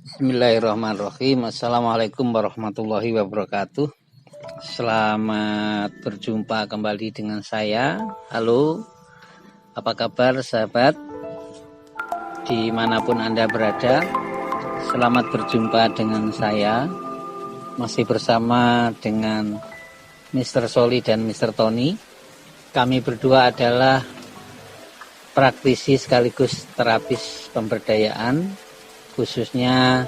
Bismillahirrahmanirrahim. Assalamualaikum warahmatullahi wabarakatuh. Selamat berjumpa kembali dengan saya. Halo, apa kabar sahabat? Dimanapun Anda berada, selamat berjumpa dengan saya. Masih bersama dengan Mr. Soli dan Mr. Tony. Kami berdua adalah praktisi sekaligus terapis pemberdayaan, khususnya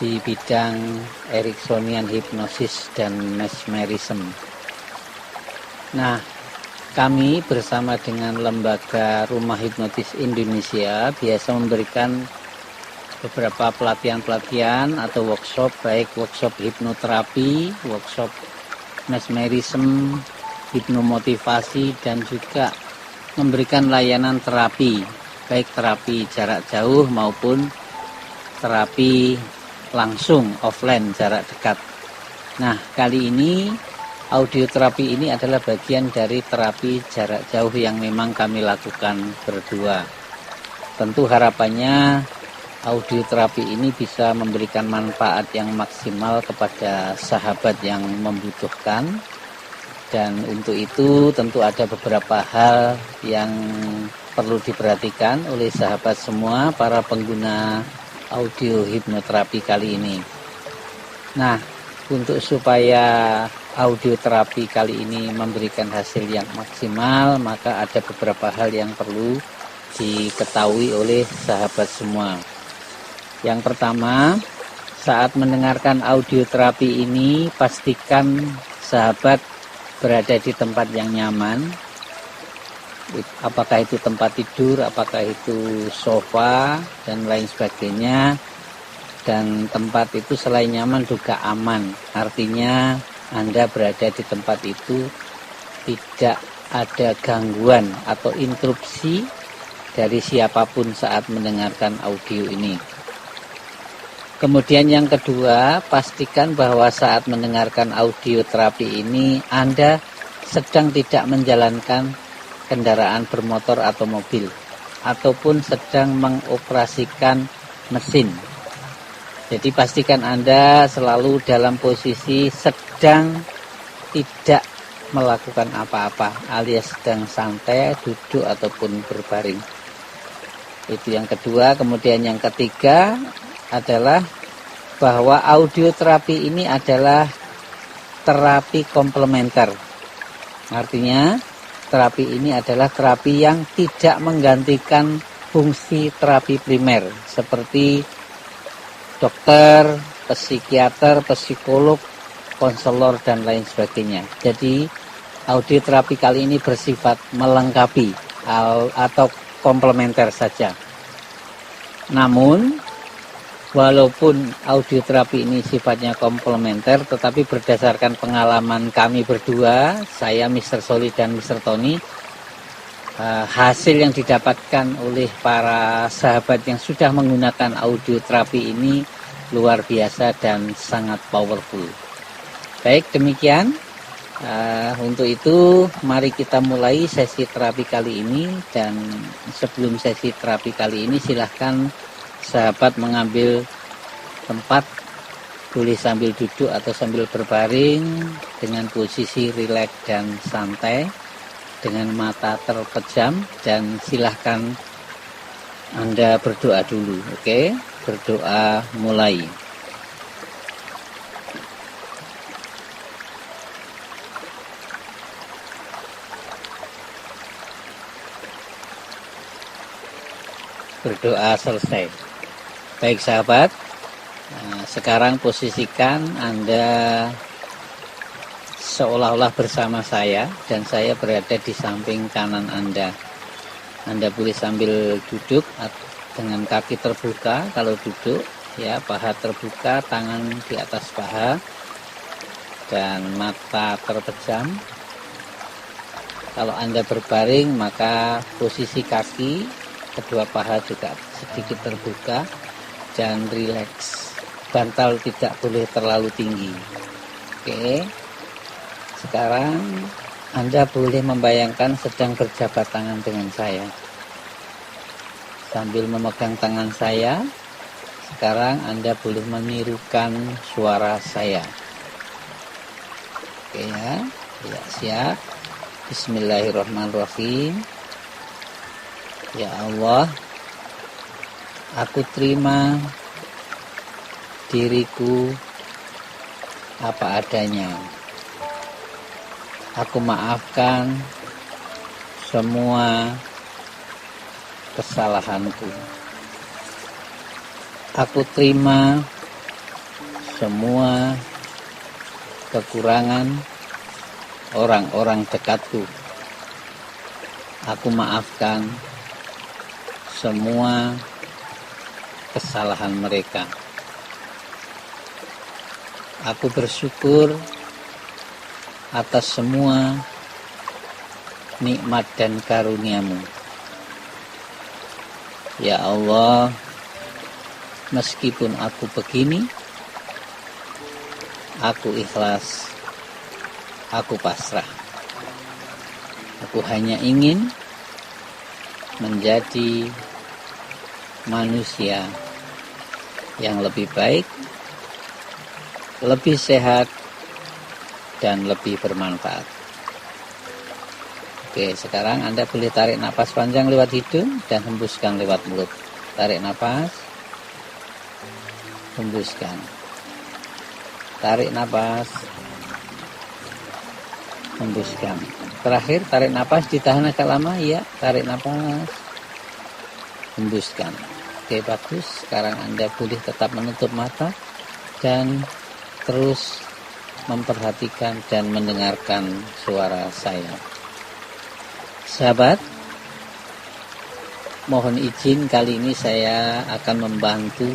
di bidang Ericksonian hipnosis dan mesmerism. Nah, kami bersama dengan Lembaga Rumah Hipnotis Indonesia biasa memberikan beberapa pelatihan-pelatihan atau workshop, baik workshop hipnoterapi, workshop mesmerism, hipnomotivasi, dan juga memberikan layanan terapi, baik terapi jarak jauh maupun terapi langsung offline jarak dekat. Nah, kali ini audioterapi ini adalah bagian dari terapi jarak jauh yang memang kami lakukan berdua. Tentu harapannya audioterapi ini bisa memberikan manfaat yang maksimal kepada sahabat yang membutuhkan, dan untuk itu tentu ada beberapa hal yang perlu diperhatikan oleh sahabat semua para pengguna audio hipnoterapi kali ini. Nah, untuk supaya audioterapi kali ini memberikan hasil yang maksimal, maka ada beberapa hal yang perlu diketahui oleh sahabat semua. Yang pertama, saat mendengarkan audioterapi ini, pastikan sahabat berada di tempat yang nyaman. Apakah itu tempat tidur, apakah itu sofa, dan lain sebagainya. Dan tempat itu selain nyaman juga aman. Artinya Anda berada di tempat itu tidak ada gangguan atau interupsi dari siapapun saat mendengarkan audio ini. Kemudian yang kedua, pastikan bahwa saat mendengarkan audio terapi ini Anda sedang tidak menjalankan kendaraan bermotor atau mobil, ataupun sedang mengoperasikan mesin. Jadi pastikan Anda selalu dalam posisi sedang tidak melakukan apa-apa, alias sedang santai, duduk ataupun berbaring. Itu yang kedua. Kemudian yang ketiga adalah bahwa audioterapi ini adalah terapi komplementer. Artinya terapi ini adalah terapi yang tidak menggantikan fungsi terapi primer seperti dokter, psikiater, psikolog, konselor, dan lain sebagainya. Jadi audioterapi kali ini bersifat melengkapi atau komplementer saja. Namun walaupun audioterapi ini sifatnya komplementer, tetapi berdasarkan pengalaman kami berdua, saya, Mr. Soli, dan Mr. Tony, hasil yang didapatkan oleh para sahabat yang sudah menggunakan audioterapi ini luar biasa dan sangat powerful. Baik, demikian. Untuk itu, mari kita mulai sesi terapi kali ini. Dan sebelum sesi terapi kali ini, silahkan sahabat mengambil tempat, boleh sambil duduk atau sambil berbaring dengan posisi rileks dan santai, dengan mata terpejam, dan silahkan Anda berdoa dulu. Oke, berdoa mulai. Berdoa selesai. Baik sahabat, sekarang posisikan Anda seolah-olah bersama saya dan saya berada di samping kanan Anda. Anda boleh sambil duduk dengan kaki terbuka kalau duduk, ya, paha terbuka, tangan di atas paha, dan mata terpejam. Kalau Anda berbaring, maka posisi kaki, kedua paha juga sedikit terbuka dan rileks. Bantal tidak boleh terlalu tinggi. Oke. Sekarang Anda boleh membayangkan sedang berjabat tangan dengan saya. Sambil memegang tangan saya, Sekarang Anda boleh menirukan suara saya. Oke ya. Ya, siap. Bismillahirrahmanirrahim. Ya Allah, aku terima diriku apa adanya. Aku maafkan semua kesalahanku. Aku terima semua kekurangan orang-orang dekatku. Aku maafkan semua kesalahan mereka. Aku bersyukur atas semua nikmat dan karunia-Mu. Ya Allah, meskipun aku begini, aku ikhlas, aku pasrah. Aku hanya ingin menjadi manusia yang lebih baik, lebih sehat, dan lebih bermanfaat. Oke, sekarang Anda boleh tarik napas panjang lewat hidung dan hembuskan lewat mulut. Tarik napas, hembuskan. Tarik napas, hembuskan. Terakhir, tarik napas, ditahan agak lama, ya. Tarik napas, hembuskan. Oke, bagus. Sekarang Anda boleh tetap menutup mata dan terus memperhatikan dan mendengarkan suara saya. Sahabat, mohon izin kali ini saya akan membantu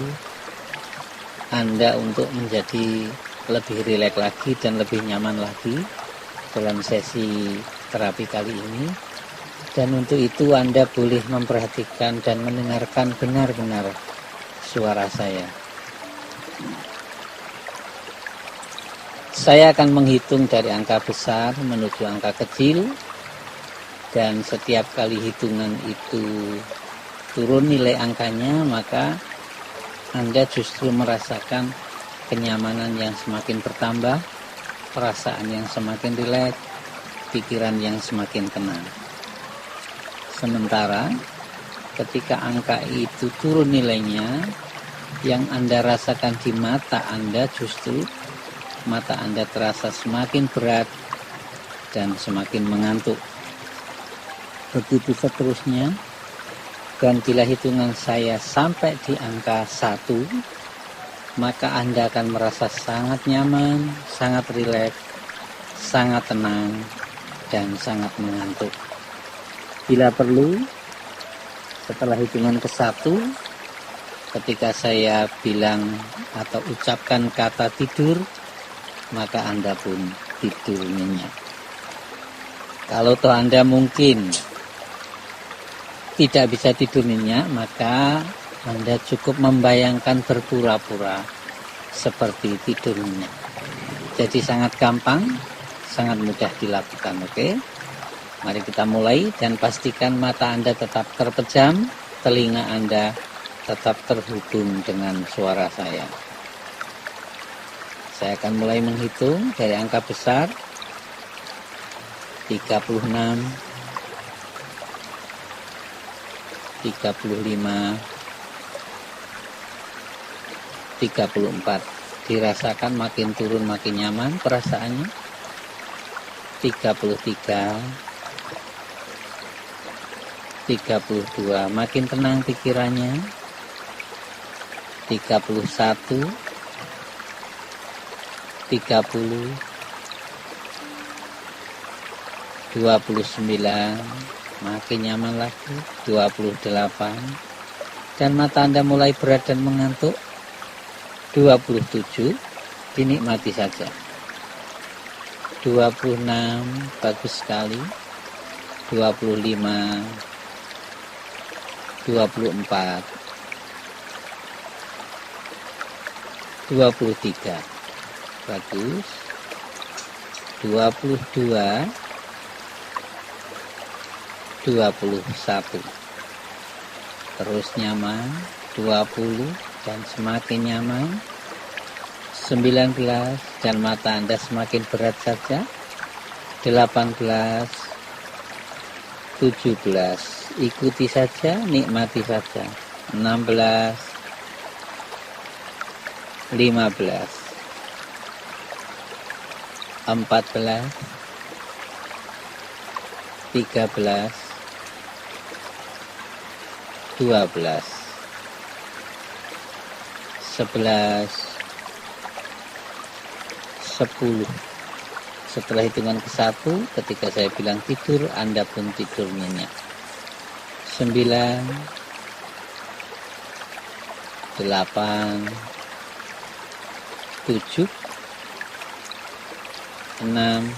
Anda untuk menjadi lebih rileks lagi dan lebih nyaman lagi dalam sesi terapi kali ini. Dan untuk itu Anda boleh memperhatikan dan mendengarkan benar-benar suara saya. Saya akan menghitung dari angka besar menuju angka kecil, dan setiap kali hitungan itu turun nilai angkanya, maka Anda justru merasakan kenyamanan yang semakin bertambah, perasaan yang semakin rileks, pikiran yang semakin tenang. Sementara ketika angka itu turun nilainya, yang Anda rasakan di mata Anda justru mata Anda terasa semakin berat dan semakin mengantuk. Begitu seterusnya, dan bila hitungan saya sampai di angka 1, maka Anda akan merasa sangat nyaman, sangat rileks, sangat tenang, dan sangat mengantuk. Bila perlu, setelah hitungan ke-1, ketika saya bilang atau ucapkan kata tidur, maka Anda pun tidur nyenyak. Kalau toh Anda mungkin tidak bisa tidur nyenyak, maka Anda cukup membayangkan berpura-pura seperti tidur nyenyak. Jadi sangat gampang, sangat mudah dilakukan, oke? Mari kita mulai dan pastikan mata Anda tetap terpejam, telinga Anda tetap terhubung dengan suara saya. Saya akan mulai menghitung dari angka besar 36, 35, 34. Dirasakan makin turun makin nyaman perasaannya. 33, 32, makin tenang pikirannya. 31, 30, 29, makin nyaman lagi. 28, dan mata Anda mulai berat dan mengantuk. 27, dinikmati saja. 26, bagus sekali. 25, 24, 23, bagus. 22, 21, terus nyaman. 20, dan semakin nyaman. 19 dan mata Anda semakin berat saja. 18, 17, ikuti saja, nikmati saja. 16, 15, 14, 13, 12, 11, 10. Setelah hitungan ke-1, ketika saya bilang tidur, Anda pun tidur nyenyak. 9, 8, 7, 6,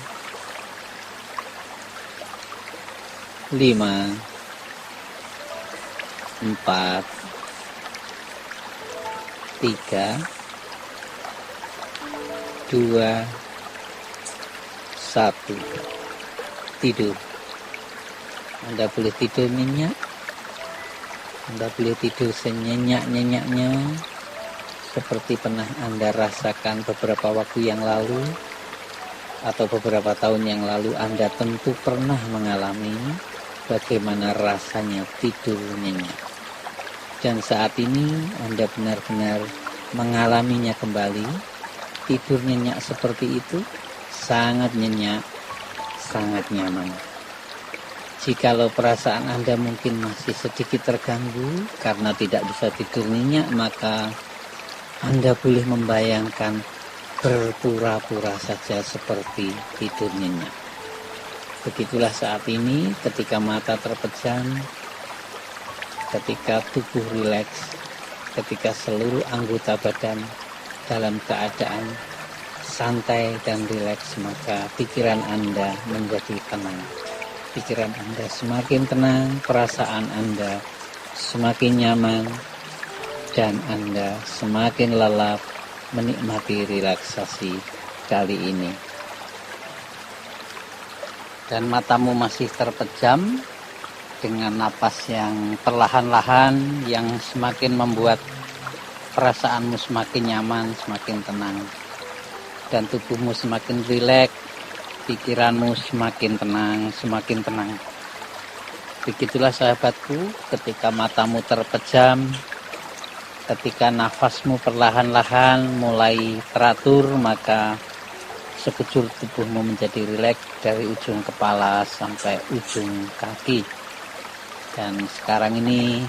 5, 4, 3, 2, 1. Tidur. Anda boleh tidur nyenyak. Anda boleh tidur senyenyak-nyenyaknya seperti pernah Anda rasakan beberapa waktu yang lalu atau beberapa tahun yang lalu. Anda tentu pernah mengalami bagaimana rasanya tidur nyenyak. Dan saat ini Anda benar-benar mengalaminya kembali. Tidur nyenyak seperti itu sangat nyenyak, sangat nyaman. Jikalau perasaan Anda mungkin masih sedikit terganggu karena tidak bisa tidur nyenyak, maka Anda boleh membayangkan berpura-pura saja seperti tidur nyenyak. Begitulah saat ini ketika mata terpejam, ketika tubuh rileks, ketika seluruh anggota badan dalam keadaan santai dan rileks, maka pikiran Anda menjadi tenang. Pikiran Anda semakin tenang, perasaan Anda semakin nyaman, dan Anda semakin lelap menikmati relaksasi kali ini. Dan matamu masih terpejam dengan napas yang perlahan-lahan yang semakin membuat perasaanmu semakin nyaman, semakin tenang. Dan tubuhmu semakin rileks, pikiranmu semakin tenang, semakin tenang. Begitulah sahabatku, ketika matamu terpejam, ketika nafasmu perlahan-lahan mulai teratur, maka sekujur tubuhmu menjadi rileks dari ujung kepala sampai ujung kaki. Dan sekarang ini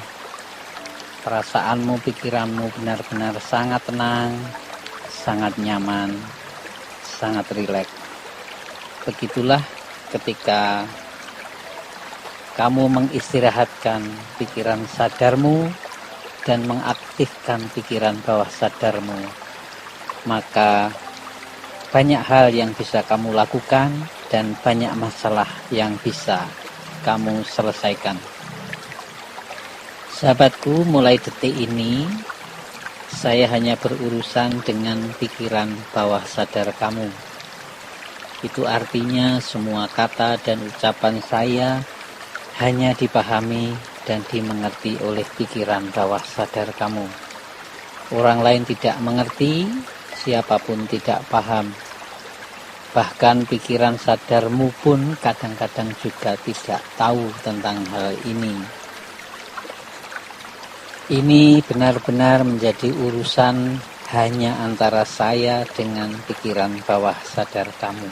perasaanmu, pikiranmu benar-benar sangat tenang, sangat nyaman, sangat rileks. Begitulah ketika kamu mengistirahatkan pikiran sadarmu dan mengaktifkan pikiran bawah sadarmu, maka banyak hal yang bisa kamu lakukan dan banyak masalah yang bisa kamu selesaikan. Sahabatku, mulai detik ini saya hanya berurusan dengan pikiran bawah sadar kamu. Itu artinya semua kata dan ucapan saya hanya dipahami dan dimengerti oleh pikiran bawah sadar kamu. Orang lain tidak mengerti, siapapun tidak paham. Bahkan pikiran sadarmu pun kadang-kadang juga tidak tahu tentang hal ini. Ini benar-benar menjadi urusan hanya antara saya dengan pikiran bawah sadar kamu.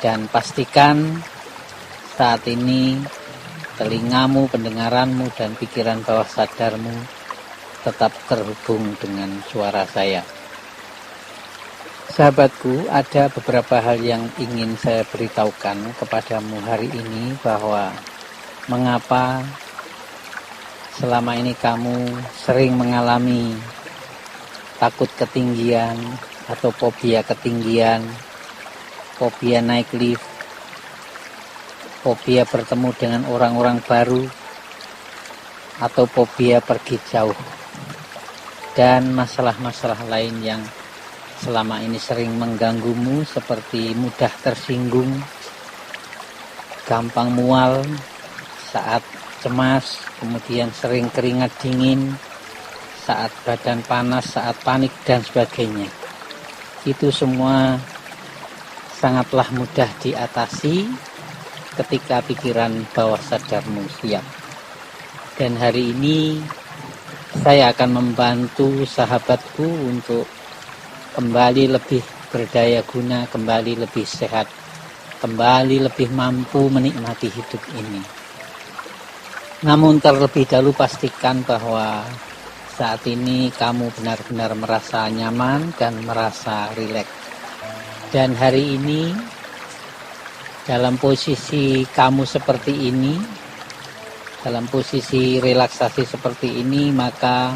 Dan pastikan saat ini telingamu, pendengaranmu, dan pikiran bawah sadarmu tetap terhubung dengan suara saya. Sahabatku, ada beberapa hal yang ingin saya beritahukan kepadamu hari ini, bahwa mengapa selama ini kamu sering mengalami takut ketinggian atau fobia ketinggian, fobia naik lift, fobia bertemu dengan orang-orang baru, atau fobia pergi jauh, dan masalah-masalah lain yang selama ini sering mengganggumu, seperti mudah tersinggung, gampang mual saat cemas, kemudian sering keringat dingin, saat badan panas, saat panik dan sebagainya. Itu semua sangatlah mudah diatasi ketika pikiran bawah sadarmu siap. Dan hari ini saya akan membantu sahabatku untuk kembali lebih berdaya guna, kembali lebih sehat, kembali lebih mampu menikmati hidup ini. Namun terlebih dahulu pastikan bahwa saat ini kamu benar-benar merasa nyaman dan merasa rileks. Dan hari ini dalam posisi kamu seperti ini, dalam posisi relaksasi seperti ini, maka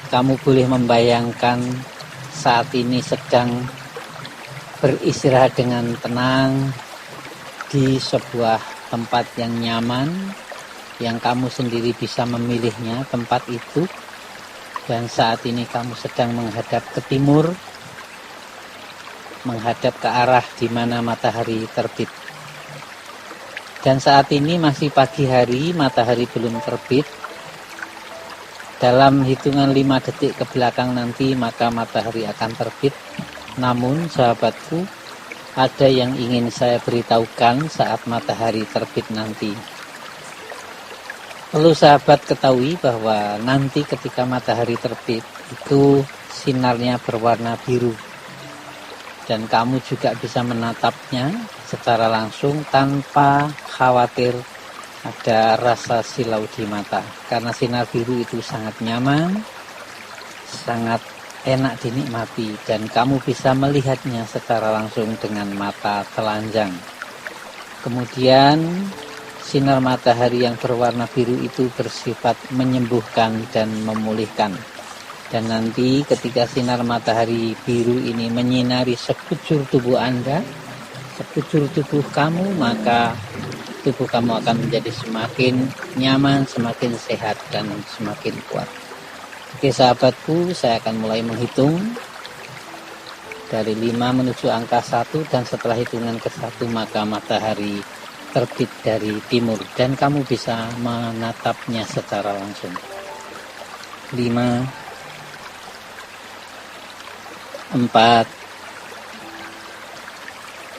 kamu boleh membayangkan saat ini sedang beristirahat dengan tenang di sebuah tempat yang nyaman, yang kamu sendiri bisa memilihnya tempat itu. Dan saat ini kamu sedang menghadap ke timur, menghadap ke arah di mana matahari terbit. Dan saat ini masih pagi hari, matahari belum terbit. Dalam hitungan 5 detik ke belakang nanti maka matahari akan terbit. Namun sahabatku, ada yang ingin saya beritahukan saat matahari terbit nanti. Perlu sahabat ketahui bahwa nanti ketika matahari terbit itu sinarnya berwarna biru. Dan kamu juga bisa menatapnya secara langsung tanpa khawatir ada rasa silau di mata. Karena sinar biru itu sangat nyaman, sangat enak dinikmati, dan kamu bisa melihatnya secara langsung dengan mata telanjang. Kemudian sinar matahari yang berwarna biru itu bersifat menyembuhkan dan memulihkan. Dan nanti ketika sinar matahari biru ini menyinari sekujur tubuh Anda, sekujur tubuh kamu, maka tubuh kamu akan menjadi semakin nyaman, semakin sehat, dan semakin kuat. Oke sahabatku, saya akan mulai menghitung dari 5 menuju angka 1, dan setelah hitungan ke 1 maka matahari terbit dari timur dan kamu bisa menatapnya secara langsung. 5, 4,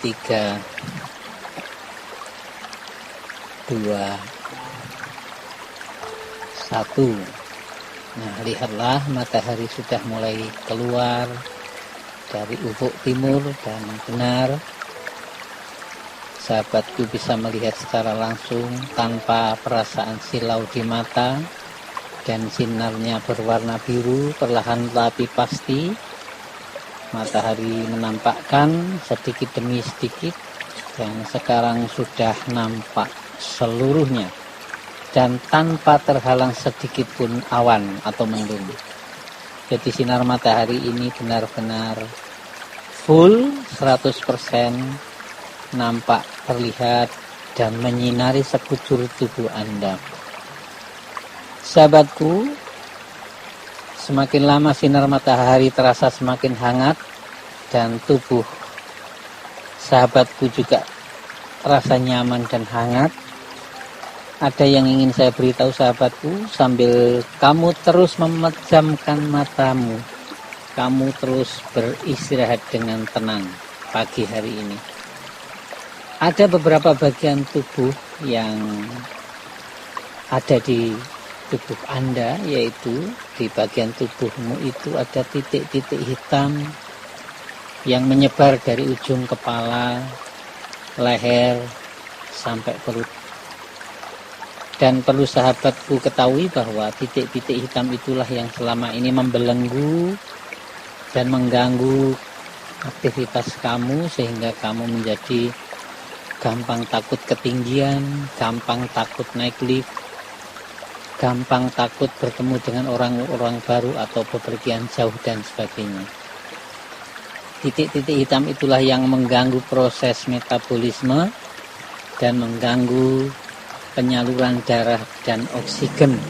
3, 2, 1. Nah, lihatlah matahari sudah mulai keluar dari ufuk timur dan benar sahabatku bisa melihat secara langsung tanpa perasaan silau di mata, dan sinarnya berwarna biru. Perlahan tapi pasti matahari menampakkan sedikit demi sedikit, dan sekarang sudah nampak seluruhnya dan tanpa terhalang sedikit pun awan atau mendung. Jadi sinar matahari ini benar-benar full 100% nampak, terlihat, dan menyinari sekujur tubuh Anda. Sahabatku, semakin lama sinar matahari terasa semakin hangat, dan tubuh sahabatku juga terasa nyaman dan hangat. Ada yang ingin saya beritahu sahabatku, sambil kamu terus memejamkan matamu, kamu terus beristirahat dengan tenang pagi hari ini. Ada beberapa bagian tubuh yang ada di tubuh Anda, yaitu di bagian tubuhmu itu ada titik-titik hitam yang menyebar dari ujung kepala, leher, sampai perut. Dan perlu sahabatku ketahui bahwa titik-titik hitam itulah yang selama ini membelenggu dan mengganggu aktivitas kamu, sehingga kamu menjadi gampang takut ketinggian, gampang takut naik lift, gampang takut bertemu dengan orang-orang baru atau bepergian jauh dan sebagainya. Titik-titik hitam itulah yang mengganggu proses metabolisme dan mengganggu penyaluran darah dan oksigen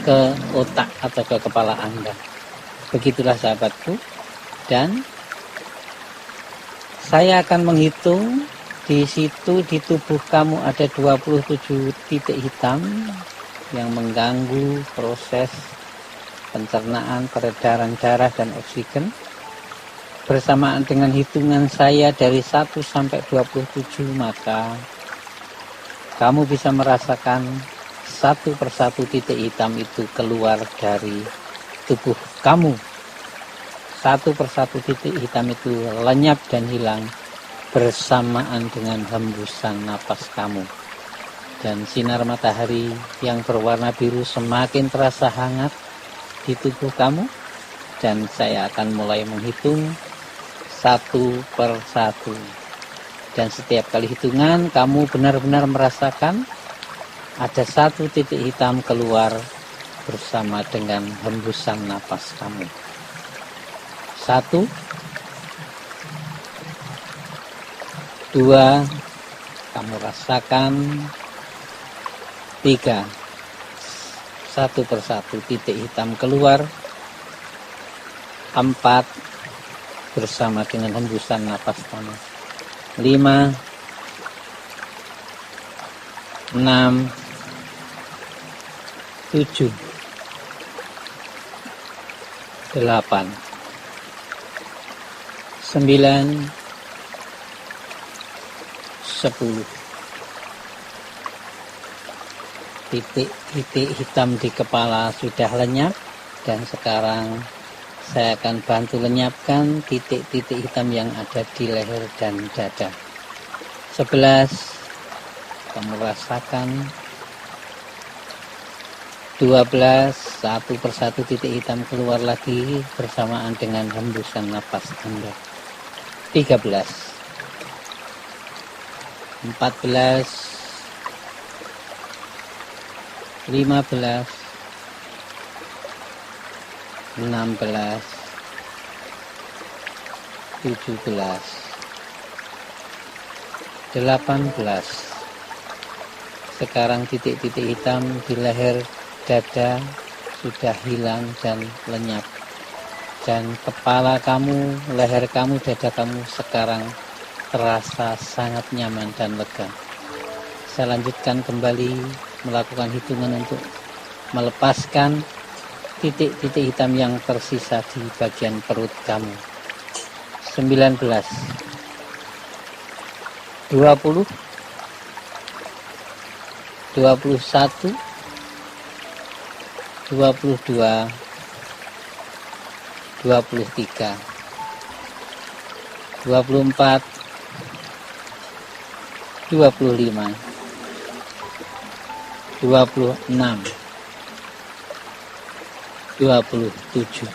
ke otak atau ke kepala Anda. Begitulah sahabatku, dan saya akan menghitung. Di situ di tubuh kamu ada 27 titik hitam yang mengganggu proses pencernaan, peredaran darah dan oksigen. Bersamaan dengan hitungan saya dari 1 sampai 27, maka kamu bisa merasakan satu persatu titik hitam itu keluar dari tubuh kamu. Satu persatu titik hitam itu lenyap dan hilang bersamaan dengan hembusan napas kamu. Dan sinar matahari yang berwarna biru semakin terasa hangat di tubuh kamu. Dan saya akan mulai menghitung satu per satu. Dan setiap kali hitungan kamu benar-benar merasakan ada satu titik hitam keluar bersama dengan hembusan napas kamu. 1, 2, kamu rasakan. 3, satu persatu titik hitam keluar. 4, bersama dengan hembusan napas kamu. 5, 6, 7, 8, 9, 10. Titik-titik hitam di kepala sudah lenyap, dan sekarang saya akan bantu lenyapkan titik-titik hitam yang ada di leher dan dada. 11, kamu rasakan. 12, satu persatu titik hitam keluar lagi bersamaan dengan hembusan napas Anda. 13, 14, 15, 16, 17, 18. Sekarang titik-titik hitam di leher dada sudah hilang dan lenyap. Dan kepala kamu, leher kamu, dada kamu sekarang terasa sangat nyaman dan lega. Saya lanjutkan kembali melakukan hitungan untuk melepaskan titik-titik hitam yang tersisa di bagian perut kamu. 19, 20, 21, 22, 23, 24, 25, 26, 27.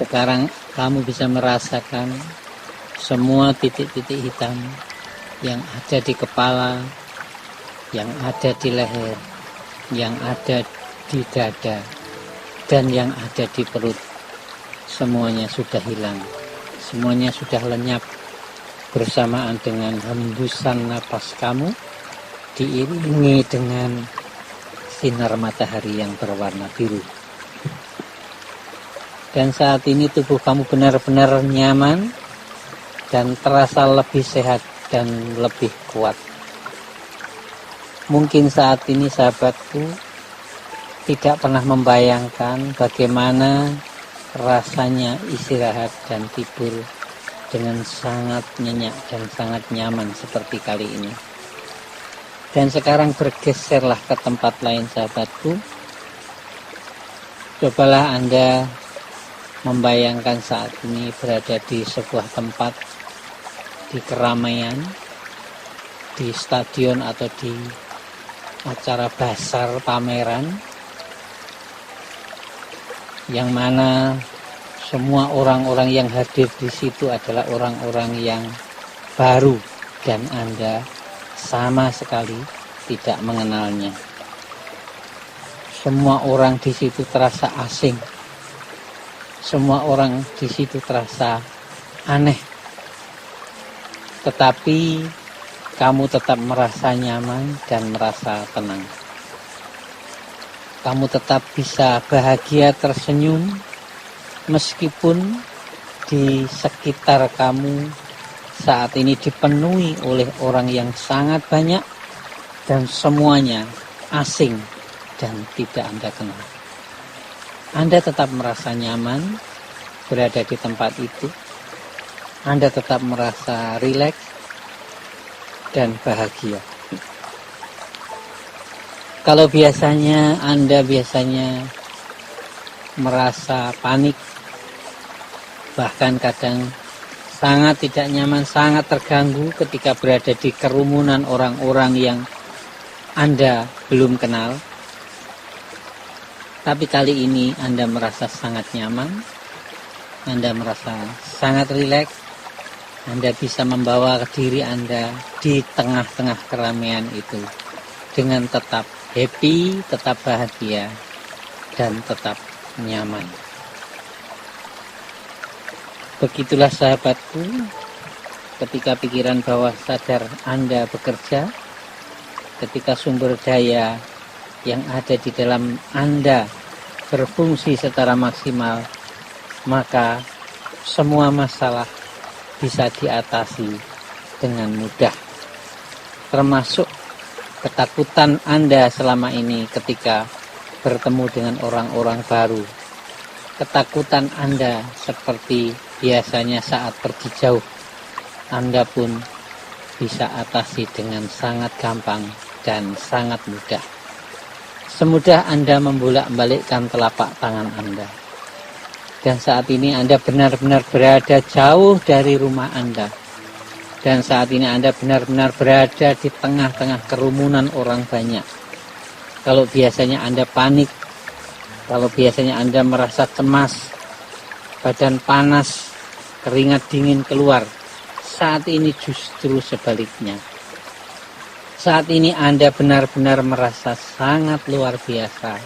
Sekarang kamu bisa merasakan semua titik-titik hitam yang ada di kepala, yang ada di leher, yang ada di dada, dan yang ada di perut. Semuanya sudah hilang, semuanya sudah lenyap bersamaan dengan hembusan napas kamu, diiringi dengan sinar matahari yang berwarna biru. Dan saat ini tubuh kamu benar-benar nyaman dan terasa lebih sehat dan lebih kuat. Mungkin saat ini sahabatku tidak pernah membayangkan bagaimana rasanya istirahat dan tidur dengan sangat nyenyak dan sangat nyaman seperti kali ini. Dan sekarang bergeserlah ke tempat lain sahabatku. Cobalah Anda membayangkan saat ini berada di sebuah tempat, di keramaian, di stadion atau di acara basar pameran, yang mana semua orang-orang yang hadir di situ adalah orang-orang yang baru dan Anda sama sekali tidak mengenalnya. Semua orang di situ terasa asing. Semua orang di situ terasa aneh. Tetapi kamu tetap merasa nyaman dan merasa tenang. Kamu tetap bisa bahagia tersenyum meskipun di sekitar kamu saat ini dipenuhi oleh orang yang sangat banyak dan semuanya asing dan tidak Anda kenal. Anda tetap merasa nyaman berada di tempat itu. Anda tetap merasa rileks dan bahagia. Kalau biasanya Anda merasa panik, bahkan kadang sangat tidak nyaman, sangat terganggu ketika berada di kerumunan orang-orang yang Anda belum kenal. Tapi kali ini Anda merasa sangat nyaman, Anda merasa sangat rileks, Anda bisa membawa diri Anda di tengah-tengah keramaian itu dengan tetap happy, tetap bahagia, dan tetap nyaman. Begitulah sahabatku, ketika pikiran bawah sadar Anda bekerja, ketika sumber daya yang ada di dalam Anda berfungsi secara maksimal, maka semua masalah bisa diatasi dengan mudah. Termasuk ketakutan Anda selama ini ketika bertemu dengan orang-orang baru. Ketakutan Anda seperti biasanya saat pergi jauh, Anda pun bisa atasi dengan sangat gampang dan sangat mudah. Semudah Anda membolak-balikkan telapak tangan Anda. Dan saat ini Anda benar-benar berada jauh dari rumah Anda. Dan saat ini Anda benar-benar berada di tengah-tengah kerumunan orang banyak. Kalau biasanya Anda panik, kalau biasanya Anda merasa cemas, badan panas, keringat dingin keluar, saat ini justru sebaliknya. Saat ini Anda benar-benar merasa sangat luar biasa,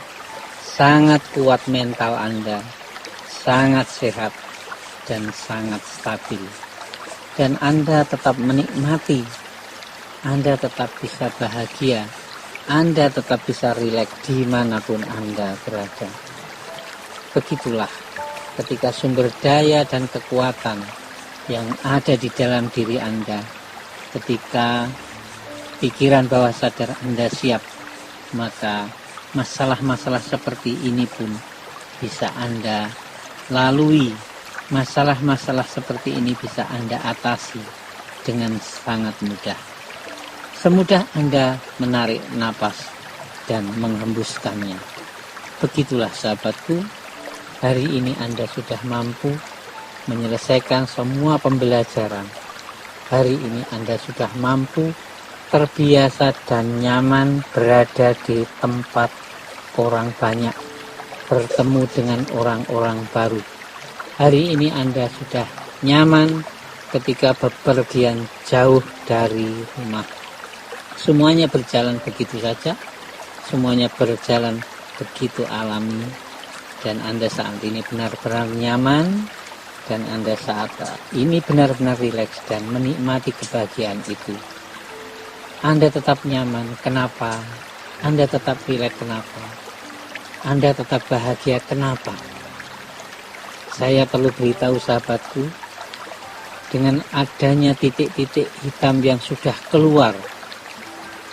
sangat kuat mental Anda, sangat sehat, dan sangat stabil. Dan Anda tetap menikmati, Anda tetap bisa bahagia, Anda tetap bisa rileks dimanapun Anda berada. Begitulah ketika sumber daya dan kekuatan yang ada di dalam diri Anda, ketika pikiran bawah sadar Anda siap, maka masalah-masalah seperti ini pun bisa Anda lalui. Masalah-masalah seperti ini bisa Anda atasi dengan sangat mudah. Semudah Anda menarik napas dan menghembuskannya. Begitulah sahabatku, hari ini Anda sudah mampu menyelesaikan semua pembelajaran. Hari ini Anda sudah mampu terbiasa dan nyaman berada di tempat orang banyak, bertemu dengan orang-orang baru. Hari ini Anda sudah nyaman ketika bepergian jauh dari rumah. Semuanya berjalan begitu saja, semuanya berjalan begitu alami, dan Anda saat ini benar-benar nyaman, dan Anda saat ini benar-benar rileks dan menikmati kebahagiaan itu. Anda tetap nyaman, kenapa? Anda tetap rileks, kenapa? Anda tetap bahagia, kenapa? Saya perlu beritahu sahabatku, dengan adanya titik-titik hitam yang sudah keluar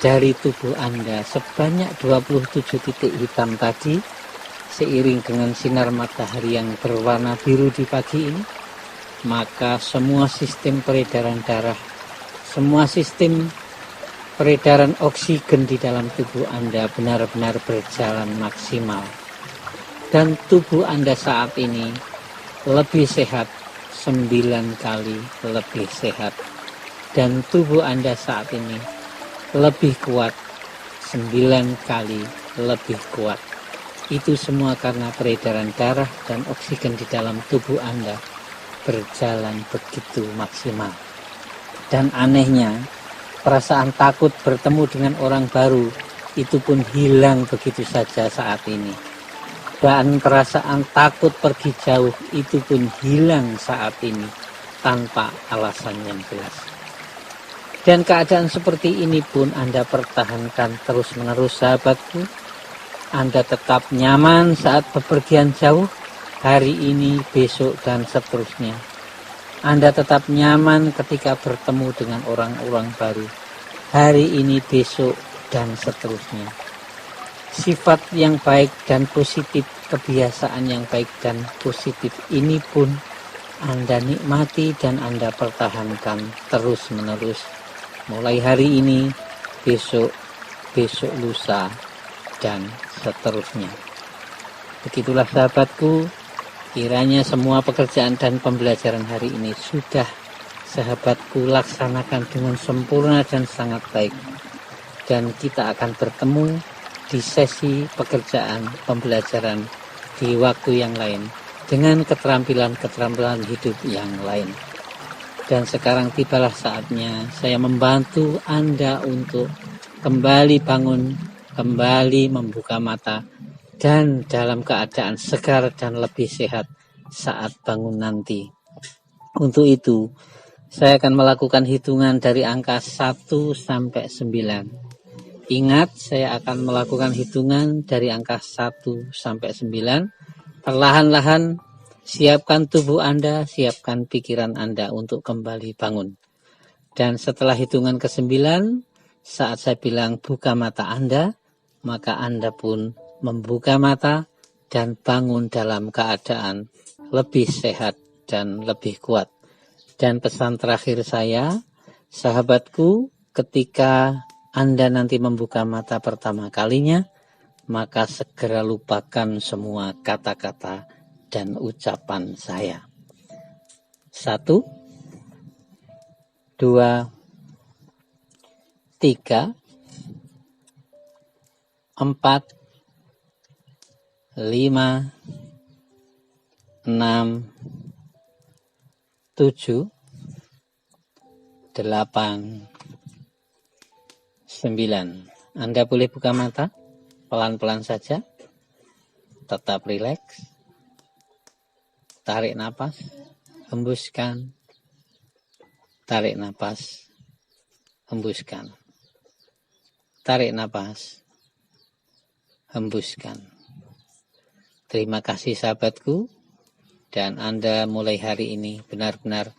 dari tubuh Anda, sebanyak 27 titik hitam tadi, seiring dengan sinar matahari yang berwarna biru di pagi ini, maka semua sistem peredaran darah, semua sistem peredaran oksigen di dalam tubuh Anda benar-benar berjalan maksimal. Dan tubuh Anda saat ini lebih sehat 9 kali lebih sehat. Dan tubuh Anda saat ini lebih kuat 9 kali lebih kuat. Itu semua karena peredaran darah dan oksigen di dalam tubuh Anda berjalan begitu maksimal. Dan anehnya, perasaan takut bertemu dengan orang baru itu pun hilang begitu saja saat ini. Dan perasaan takut pergi jauh itu pun hilang saat ini tanpa alasan yang jelas. Dan keadaan seperti ini pun Anda pertahankan terus-menerus sahabatku. Anda tetap nyaman saat bepergian jauh, hari ini, besok, dan seterusnya. Anda tetap nyaman ketika bertemu dengan orang-orang baru, hari ini, besok, dan seterusnya. Sifat yang baik dan positif kebiasaan yang baik dan positif ini pun Anda nikmati dan Anda pertahankan terus-menerus. Mulai hari ini, besok lusa, dan seterusnya. Begitulah sahabatku, kiranya semua pekerjaan dan pembelajaran hari ini sudah sahabatku laksanakan dengan sempurna dan sangat baik. Dan kita akan bertemu di sesi pekerjaan pembelajaran di waktu yang lain dengan keterampilan-keterampilan hidup yang lain. Dan sekarang tibalah saatnya saya membantu Anda untuk kembali bangun, kembali membuka mata, dan dalam keadaan segar dan lebih sehat saat bangun nanti. Untuk itu, saya akan melakukan hitungan dari angka 1 sampai 9. Ingat, saya akan melakukan hitungan dari angka 1 sampai 9. Perlahan-lahan siapkan tubuh Anda, siapkan pikiran Anda untuk kembali bangun. Dan setelah hitungan ke-9, saat saya bilang buka mata Anda, maka Anda pun membuka mata dan bangun dalam keadaan lebih sehat dan lebih kuat. Dan pesan terakhir saya, sahabatku, ketika Anda nanti membuka mata pertama kalinya, maka segera lupakan semua kata-kata dan ucapan saya. 1, 2, 3, 4, 5, 6, 7, 8, 9. Anda boleh buka mata pelan-pelan saja, tetap rileks, tarik napas, hembuskan, tarik napas, hembuskan, tarik napas, hembuskan. Terima kasih sahabatku, dan Anda mulai hari ini benar-benar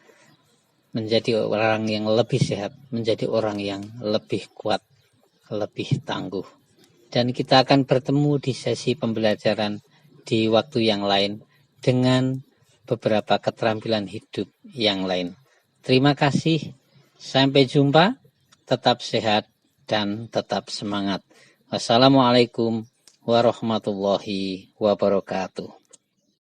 menjadi orang yang lebih sehat, menjadi orang yang lebih kuat, lebih tangguh. Dan kita akan bertemu di sesi pembelajaran di waktu yang lain dengan beberapa keterampilan hidup yang lain. Terima kasih, sampai jumpa, tetap sehat dan tetap semangat. Wassalamualaikum warahmatullahi wabarakatuh.